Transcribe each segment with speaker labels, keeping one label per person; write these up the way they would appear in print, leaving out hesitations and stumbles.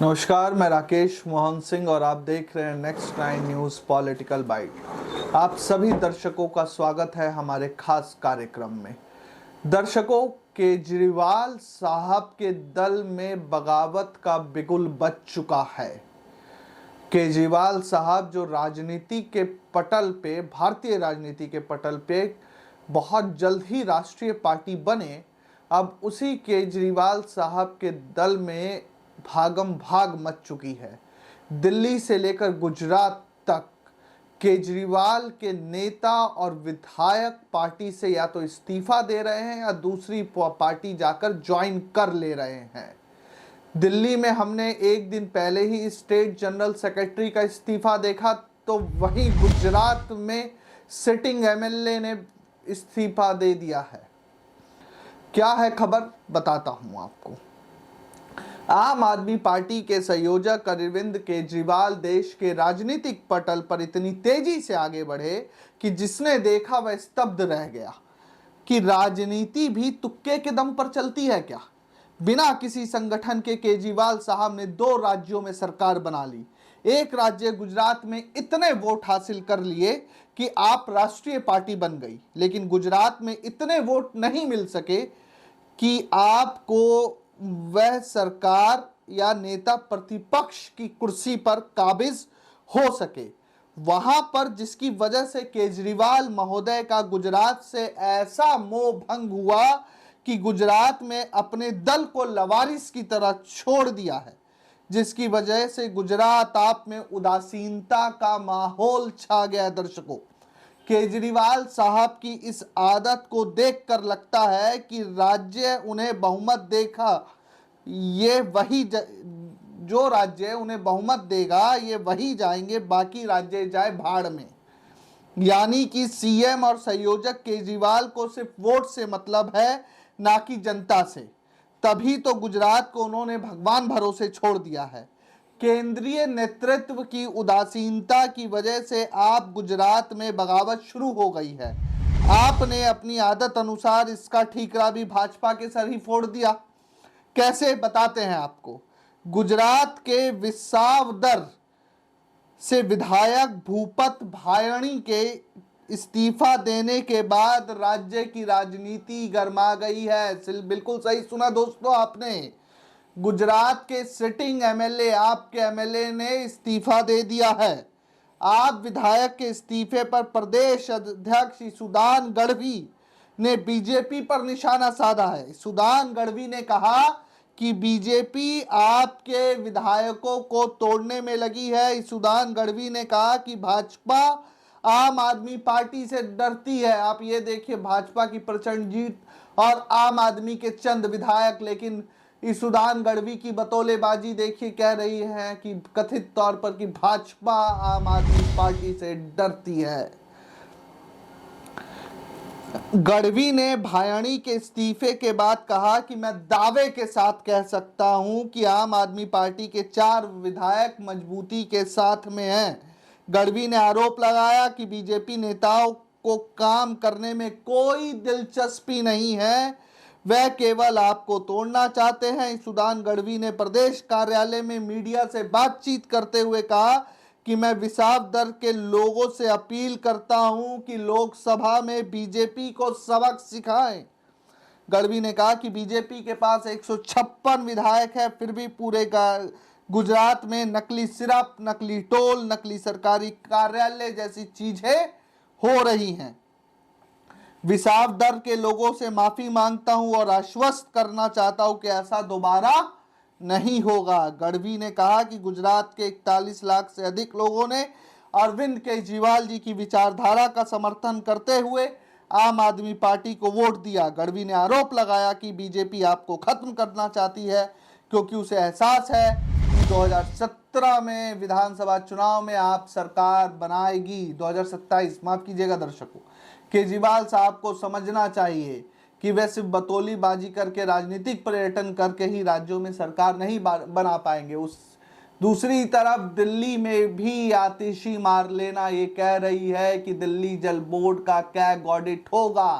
Speaker 1: नमस्कार, मैं राकेश मोहन सिंह और आप देख रहे हैं नेक्स्ट 9 न्यूज़ पॉलिटिकल बाइट। आप सभी दर्शकों का स्वागत है हमारे खास कार्यक्रम में। दर्शकों, केजरीवाल साहब के दल में बगावत का बिगुल बज चुका है। केजरीवाल साहब जो राजनीति के पटल पे, भारतीय राजनीति के पटल पे बहुत जल्द ही राष्ट्रीय पार्टी बने, अब उसी केजरीवाल साहब के दल में भागम भाग मच चुकी है। दिल्ली से लेकर गुजरात तक केजरीवाल के नेता और विधायक पार्टी से या तो इस्तीफा दे रहे हैं या दूसरी पार्टी जाकर ज्वाइन कर ले रहे हैं। दिल्ली में हमने एक दिन पहले ही स्टेट जनरल सेक्रेटरी का इस्तीफा देखा, तो वहीं गुजरात में सिटिंग एमएलए ने इस्तीफा दे दिया है। क्या है खबर, बताता हूं आपको। आम आदमी पार्टी के संयोजक अरविंद केजरीवाल देश के राजनीतिक पटल पर इतनी तेजी से आगे बढ़े कि जिसने देखा वह स्तब्ध रह गया कि राजनीति भी तुक्के के दम पर चलती है क्या। बिना किसी संगठन के केजरीवाल साहब ने 2 राज्यों में सरकार बना ली। एक राज्य गुजरात में इतने वोट हासिल कर लिए कि आप राष्ट्रीय पार्टी बन गई, लेकिन गुजरात में इतने वोट नहीं मिल सके कि आपको वह सरकार या नेता प्रतिपक्ष की कुर्सी पर काबिज हो सके। वहां पर जिसकी वजह से केजरीवाल महोदय का गुजरात से ऐसा मोह भंग हुआ कि गुजरात में अपने दल को लवारिस की तरह छोड़ दिया है, जिसकी वजह से गुजरात आप में उदासीनता का माहौल छा गया। दर्शकों, केजरीवाल साहब की इस आदत को देखकर लगता है कि राज्य उन्हें बहुमत देगा, ये वही जो राज्य उन्हें बहुमत देगा ये वही जाएंगे, बाकी राज्य जाए भाड़ में। यानी कि सीएम और संयोजक केजरीवाल को सिर्फ वोट से मतलब है, ना कि जनता से। तभी तो गुजरात को उन्होंने भगवान भरोसे छोड़ दिया है। केंद्रीय नेतृत्व की उदासीनता की वजह से आप गुजरात में बगावत शुरू हो गई है। आपने अपनी आदत अनुसार इसका ठीकरा भी भाजपा के सर ही फोड़ दिया। कैसे, बताते हैं आपको। गुजरात के विसावदर से विधायक भूपत भायणी के इस्तीफा देने के बाद राज्य की राजनीति गर्मा गई है। बिल्कुल सही सुना दोस्तों आपने। गुजरात के सिटिंग एमएलए, आपके एमएलए ने इस्तीफा दे दिया है। आप विधायक के इस्तीफे पर प्रदेश अध्यक्ष सुदान गढ़वी ने बीजेपी पर निशाना साधा है। सुदान गढ़वी ने कहा कि बीजेपी आपके विधायकों को तोड़ने में लगी है। सुदान गढ़वी ने कहा कि भाजपा आम आदमी पार्टी से डरती है। आप ये देखिए, भाजपा की प्रचंड जीत और आम आदमी के चंद विधायक, लेकिन सुदान गढ़वी की बतौलेबाजी देखिए, कह रही है कि कथित तौर पर कि भाजपा आम आदमी पार्टी से डरती है। गढ़वी ने भायणी के इस्तीफे के बाद कहा कि मैं दावे के साथ कह सकता हूं कि आम आदमी पार्टी के 4 विधायक मजबूती के साथ में हैं। गढ़वी ने आरोप लगाया कि बीजेपी नेताओं को काम करने में कोई दिलचस्पी नहीं है, वह केवल आपको तोड़ना चाहते हैं। सुदान गढ़वी ने प्रदेश कार्यालय में मीडिया से बातचीत करते हुए कहा कि मैं विसावदर के लोगों से अपील करता हूं कि लोकसभा में बीजेपी को सबक सिखाएं। गढ़वी ने कहा कि बीजेपी के पास 156 विधायक है, फिर भी पूरे गुजरात में नकली सिरप, नकली टोल, नकली सरकारी कार्यालय जैसी चीजें हो रही हैं। विसावदर के लोगों से माफी मांगता हूं और आश्वस्त करना चाहता हूं कि ऐसा दोबारा नहीं होगा। गढ़वी ने कहा कि गुजरात के 41 लाख से अधिक लोगों ने अरविंद केजरीवाल जी की विचारधारा का समर्थन करते हुए आम आदमी पार्टी को वोट दिया। गढ़वी ने आरोप लगाया कि बीजेपी आपको खत्म करना चाहती है, क्योंकि उसे एहसास है कि 2017 में विधानसभा चुनाव में आप सरकार बनाएगी। 2027, माफ कीजिएगा दर्शकों। केजरीवाल साहब को समझना चाहिए कि वे सिर्फ बतौलीबाजी करके, राजनीतिक पर्यटन करके ही राज्यों में सरकार नहीं बना पाएंगे। उस दूसरी तरफ दिल्ली में भी आतिशी मार लेना ये कह रही है कि दिल्ली जल बोर्ड का कैग ऑडिट होगा।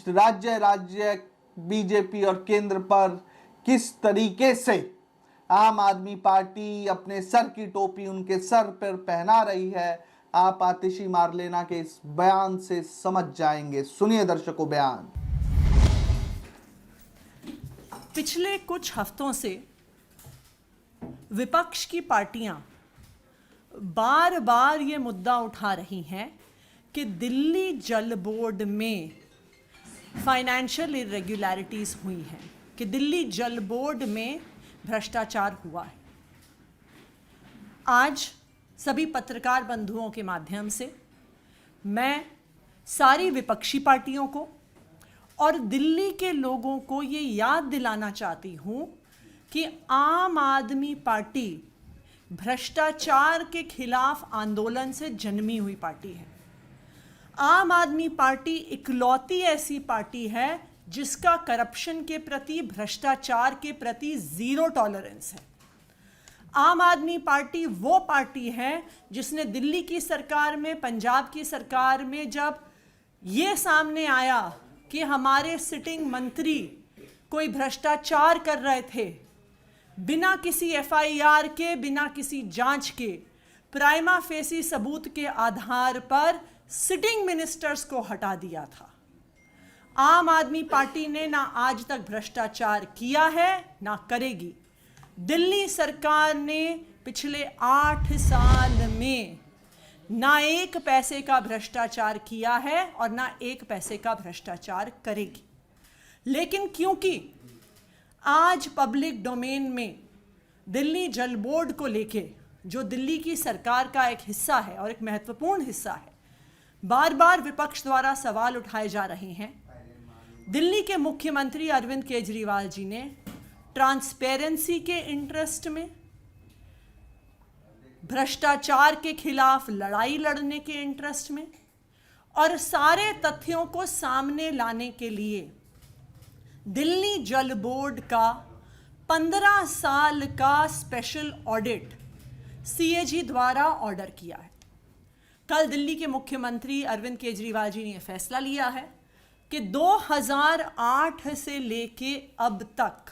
Speaker 1: राज्य बीजेपी और केंद्र पर किस तरीके से आम आदमी पार्टी अपने सर की टोपी उनके सर पर पहना रही है। आप आतिशी मारलेना के इस बयान से समझ जाएंगे। सुनिए दर्शकों बयान।
Speaker 2: पिछले कुछ हफ्तों से विपक्ष की पार्टियां बार बार ये मुद्दा उठा रही हैं कि दिल्ली जल बोर्ड में फाइनेंशियल इरेगुलरिटीज हुई हैं, कि दिल्ली जल बोर्ड में भ्रष्टाचार हुआ है। आज सभी पत्रकार बंधुओं के माध्यम से मैं सारी विपक्षी पार्टियों को और दिल्ली के लोगों को ये याद दिलाना चाहती हूँ कि आम आदमी पार्टी भ्रष्टाचार के खिलाफ आंदोलन से जन्मी हुई पार्टी है। आम आदमी पार्टी इकलौती ऐसी पार्टी है जिसका करप्शन के प्रति, भ्रष्टाचार के प्रति जीरो टॉलरेंस है। आम आदमी पार्टी वो पार्टी है जिसने दिल्ली की सरकार में, पंजाब की सरकार में जब ये सामने आया कि हमारे सिटिंग मंत्री कोई भ्रष्टाचार कर रहे थे, बिना किसी एफआईआर के, बिना किसी जांच के, प्राइमा फेसी सबूत के आधार पर सिटिंग मिनिस्टर्स को हटा दिया था। आम आदमी पार्टी ने ना आज तक भ्रष्टाचार किया है ना करेगी। दिल्ली सरकार ने पिछले 8 साल में ना एक पैसे का भ्रष्टाचार किया है और ना एक पैसे का भ्रष्टाचार करेगी। लेकिन क्योंकि आज पब्लिक डोमेन में दिल्ली जल बोर्ड को लेके, जो दिल्ली की सरकार का एक हिस्सा है और एक महत्वपूर्ण हिस्सा है, बार बार विपक्ष द्वारा सवाल उठाए जा रहे हैं। दिल्ली के मुख्यमंत्री अरविंद केजरीवाल जी ने ट्रांसपेरेंसी के इंटरेस्ट में, भ्रष्टाचार के खिलाफ लड़ाई लड़ने के इंटरेस्ट में और सारे तथ्यों को सामने लाने के लिए दिल्ली जल बोर्ड का 15 साल का स्पेशल ऑडिट सीएजी द्वारा ऑर्डर किया है। कल दिल्ली के मुख्यमंत्री अरविंद केजरीवाल जी ने यह फैसला लिया है कि 2008 से लेके अब तक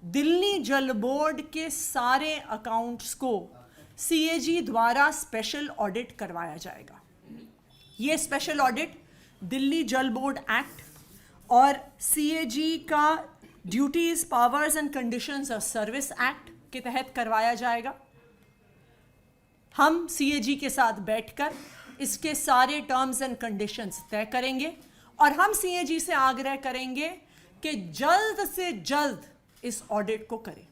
Speaker 2: दिल्ली जल बोर्ड के सारे अकाउंट्स को सीएजी द्वारा स्पेशल ऑडिट करवाया जाएगा। ये स्पेशल ऑडिट दिल्ली जल बोर्ड एक्ट और सीएजी का duties, powers and conditions of service act के तहत करवाया जाएगा। हम सीएजी के साथ बैठकर इसके सारे टर्म्स एंड कंडीशंस तय करेंगे और हम सीएजी से आग्रह करेंगे कि जल्द से जल्द इस ऑडिट को करें।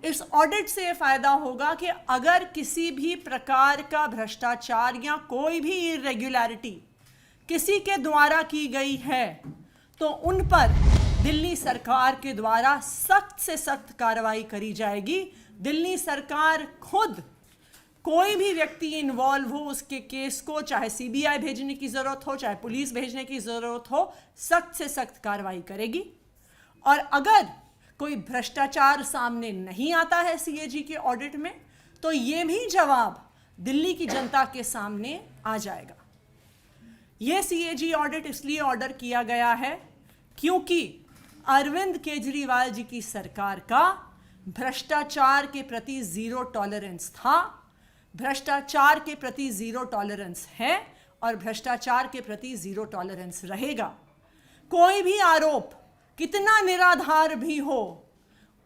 Speaker 2: इस ऑडिट से फायदा होगा कि अगर किसी भी प्रकार का भ्रष्टाचार या कोई भी इरेगुलरिटी किसी के द्वारा की गई है तो उन पर दिल्ली सरकार के द्वारा सख्त से सख्त कार्रवाई करी जाएगी। दिल्ली सरकार खुद कोई भी व्यक्ति इन्वॉल्व हो, उसके केस को चाहे सीबीआई भेजने की जरूरत हो, चाहे पुलिस भेजने की जरूरत हो, सख्त से सख्त कार्रवाई करेगी। और अगर कोई भ्रष्टाचार सामने नहीं आता है सीएजी के ऑडिट में तो ये भी जवाब दिल्ली की जनता के सामने आ जाएगा। यह सीएजी ऑडिट इसलिए ऑर्डर किया गया है क्योंकि अरविंद केजरीवाल जी की सरकार का भ्रष्टाचार के प्रति जीरो टॉलरेंस था, भ्रष्टाचार के प्रति जीरो टॉलरेंस है और भ्रष्टाचार के प्रति जीरो टॉलरेंस रहेगा। कोई भी आरोप कितना निराधार भी हो,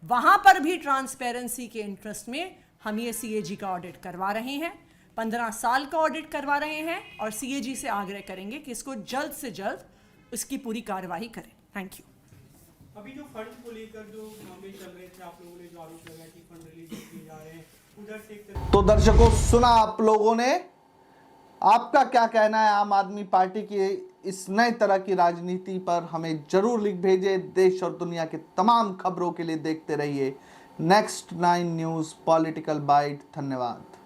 Speaker 2: वहां पर भी ट्रांसपेरेंसी के इंटरेस्ट में हम ये सीएजी का ऑडिट करवा रहे हैं। 15 साल का ऑडिट करवा रहे हैं और सीएजी से आग्रह करेंगे कि इसको जल्द से जल्द इसकी पूरी कार्रवाई करें। Thank you.
Speaker 3: अभी जो फंड को लेकर जो मामले चल रहे थे, आप लोगों ने जो आरोप लगाया कि फंड रिलीज किए जा रहे हैं, उधर से
Speaker 1: तो दर्शकों सुना आप लोगों ने, आपका क्या कहना है आम आदमी पार्टी की इस नए तरह की राजनीति पर? हमें जरूर लिख भेजे। देश और दुनिया के तमाम खबरों के लिए देखते रहिए नेक्स्ट 9 न्यूज़ पॉलिटिकल बाइट। धन्यवाद।